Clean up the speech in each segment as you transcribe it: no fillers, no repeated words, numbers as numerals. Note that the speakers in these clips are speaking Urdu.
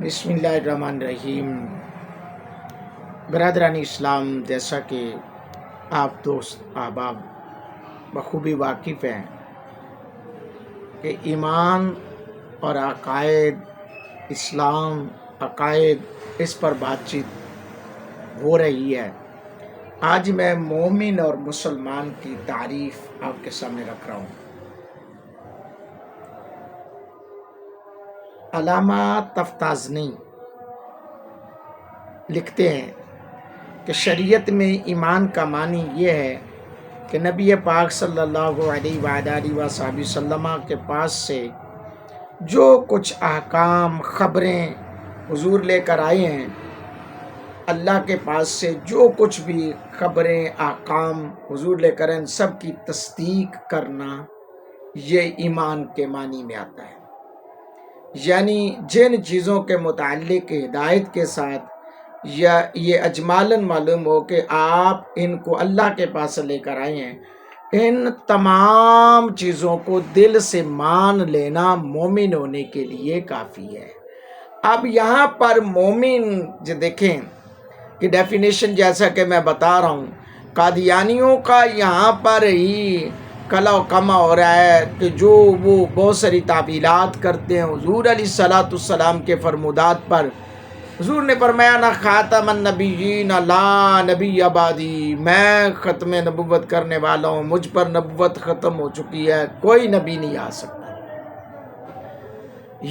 بسم اللہ الرحمن الرحیم۔ برادران اسلام، جیسا کہ آپ دوست احباب بخوبی واقف ہیں کہ ایمان اور عقائد، اسلام عقائد، اس پر بات چیت ہو رہی ہے۔ آج میں مومن اور مسلمان کی تعریف آپ کے سامنے رکھ رہا ہوں۔ علامہ تفتازنی لکھتے ہیں کہ شریعت میں ایمان کا معنی یہ ہے کہ نبی پاک صلی اللہ علیہ وآلہ وسلم کے پاس سے جو کچھ احکام، خبریں حضور لے کر آئے ہیں، اللہ کے پاس سے جو کچھ بھی خبریں، احکام حضور لے کر آئے، سب کی تصدیق کرنا، یہ ایمان کے معنی میں آتا ہے۔ یعنی جن چیزوں کے متعلق ہدایت کے ساتھ یا یہ اجمالاً معلوم ہو کہ آپ ان کو اللہ کے پاس لے کر آئے ہیں، ان تمام چیزوں کو دل سے مان لینا مومن ہونے کے لیے کافی ہے۔ اب یہاں پر مومن جو دیکھیں کہ ڈیفینیشن جیسا کہ میں بتا رہا ہوں، قادیانیوں کا یہاں پر ہی کلا و کما ہو رہا ہے کہ جو وہ بہت ساری تعویلات کرتے ہیں حضور علیہ السلام کے فرمودات پر۔ حضور نے فرمایا نہ خاتم النبیین لا نبی آبادی، میں ختم نبوت کرنے والا ہوں، مجھ پر نبوت ختم ہو چکی ہے، کوئی نبی نہیں آ سکتا۔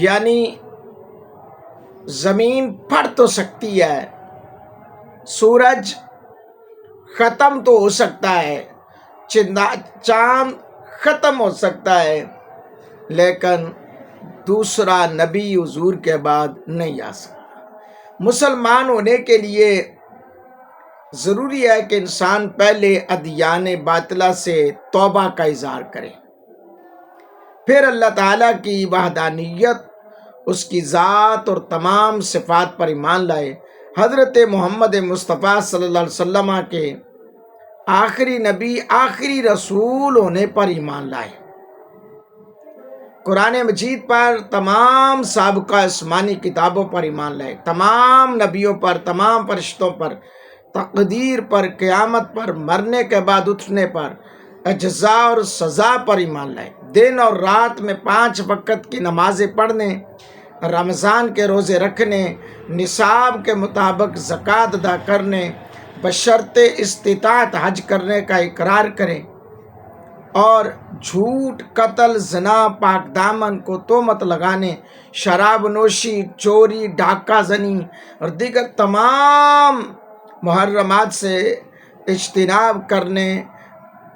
یعنی زمین پھٹ تو سکتی ہے، سورج ختم تو ہو سکتا ہے، چاند ختم ہو سکتا ہے، لیکن دوسرا نبی حضور کے بعد نہیں آ سکتا۔ مسلمان ہونے کے لیے ضروری ہے کہ انسان پہلے ادیان باطلہ سے توبہ کا اظہار کرے، پھر اللہ تعالیٰ کی وحدانیت، اس کی ذات اور تمام صفات پر ایمان لائے، حضرت محمد مصطفیٰ صلی اللہ علیہ وسلم کے آخری نبی، آخری رسول ہونے پر ایمان لائے، قرآن مجید پر، تمام سابقہ آسمانی کتابوں پر ایمان لائے، تمام نبیوں پر، تمام فرشتوں پر، تقدیر پر، قیامت پر، مرنے کے بعد اٹھنے پر، جزا اور سزا پر ایمان لائے، دن اور رات میں 5 وقت کی نمازیں پڑھنے، رمضان کے روزے رکھنے، نصاب کے مطابق زکوٰۃ ادا کرنے، بشرط استطاعت حج کرنے کا اقرار کریں، اور جھوٹ، قتل، زنا، پاک دامن کو تہمت لگانے، شراب نوشی، چوری، ڈاکہ زنی اور دیگر تمام محرمات سے اجتناب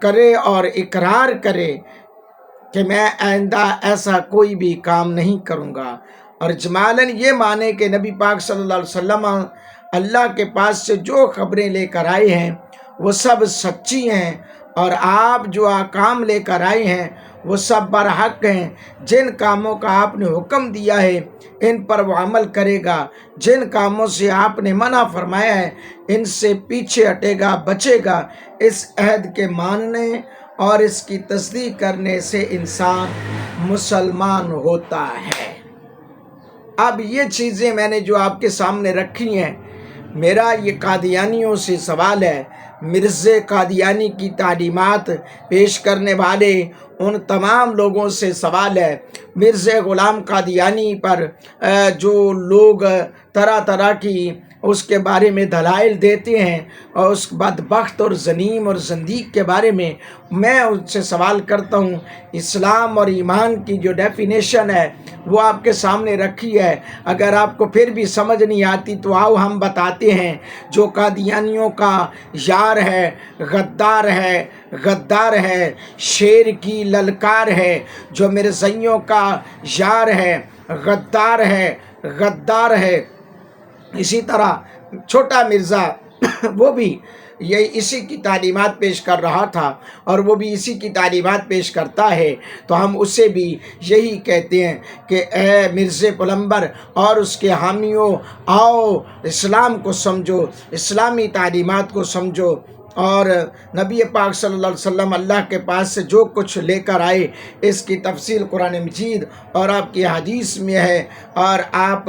کرے اور اقرار کرے کہ میں آئندہ ایسا کوئی بھی کام نہیں کروں گا، اور اجمالاً یہ مانے کہ نبی پاک صلی اللہ علیہ وسلم اللہ کے پاس سے جو خبریں لے کر آئے ہیں وہ سب سچی ہیں، اور آپ جو احکام لے کر آئے ہیں وہ سب برحق ہیں۔ جن کاموں کا آپ نے حکم دیا ہے ان پر وہ عمل کرے گا، جن کاموں سے آپ نے منع فرمایا ہے ان سے پیچھے ہٹے گا، بچے گا۔ اس عہد کے ماننے اور اس کی تصدیق کرنے سے انسان مسلمان ہوتا ہے۔ اب یہ چیزیں میں نے جو آپ کے سامنے رکھی ہیں، میرا یہ قادیانیوں سے سوال ہے، مرزا قادیانی کی تعلیمات پیش کرنے والے ان تمام لوگوں سے سوال ہے، مرزا غلام قادیانی پر جو لوگ طرح طرح کی اس کے بارے میں دلائل دیتے ہیں، اور اس بدبخت اور ظلیم اور زندیق کے بارے میں ان سے سوال کرتا ہوں۔ اسلام اور ایمان کی جو ڈیفینیشن ہے وہ آپ کے سامنے رکھی ہے، اگر آپ کو پھر بھی سمجھ نہیں آتی تو آؤ ہم بتاتے ہیں۔ جو قادیانیوں کا یار ہے، غدار ہے، شیر کی للکار ہے، جو مرزائیوں کا یار ہے، غدار ہے، اسی طرح چھوٹا مرزا وہ بھی یہی اسی کی تعلیمات پیش کر رہا تھا، اور وہ بھی اسی کی تعلیمات پیش کرتا ہے، تو ہم اسے بھی یہی کہتے ہیں کہ اے مرزا پلمبر اور اس کے حامیوں، آؤ اسلام کو سمجھو، اسلامی تعلیمات کو سمجھو، اور نبی پاک صلی اللہ علیہ وسلم اللہ کے پاس سے جو کچھ لے کر آئے اس کی تفصیل قرآن مجید اور آپ کی حدیث میں ہے، اور آپ